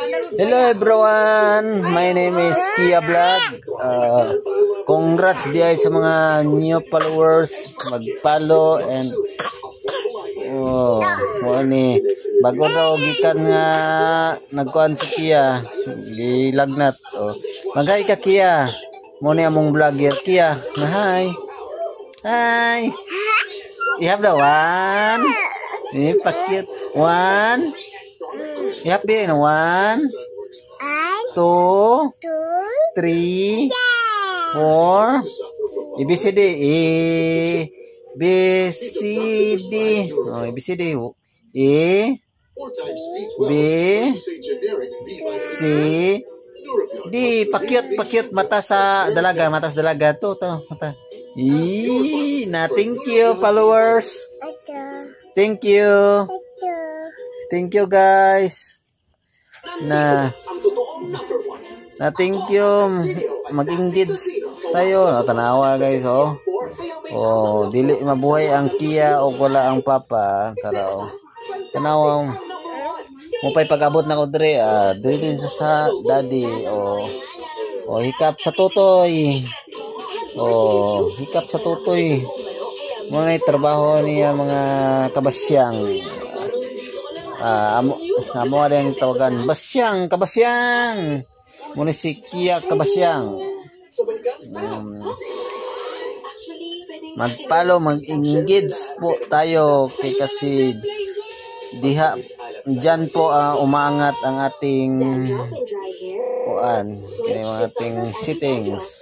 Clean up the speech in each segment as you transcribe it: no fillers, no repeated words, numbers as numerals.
Hello everyone, my name is Kia Vlog. Congrats diay sa mga new followers, mag-follow and mo ni bago daw gikan nga nagkuan si Kia, gilagnat. Maghay ka Kia. Mo ni among vlogger Kia. Hi. Hi. You have the one. Ni pakit. One. You have the one. 2 3 4 ABCD ABCD ABCD A B C D. Pakyut mata sa dalaga, mata sa dalaga to mata. Thank you followers. Thank you guys. Thank you, mag-engage tayo. Tanawa guys, dili mabuhay ang Kia o wala ang papa. Tanawa mo pa'y pag-abot na ko dre, dili din sa daddy hikap sa tutoy. Hikap sa tutoy. Mga trabaho niya mga kabasyang. Amo adeng tawagan kabasyang. Muna si Kia Kabasyang. Mag-follow, mag-engage po tayo kasi diha dyan po umaangat ang ating ating settings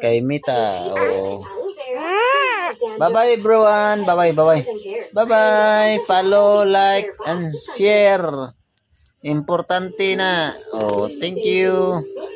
kay Mita. Bye-bye everyone. Bye-bye. Follow, like, and share. Importante na. Thank you.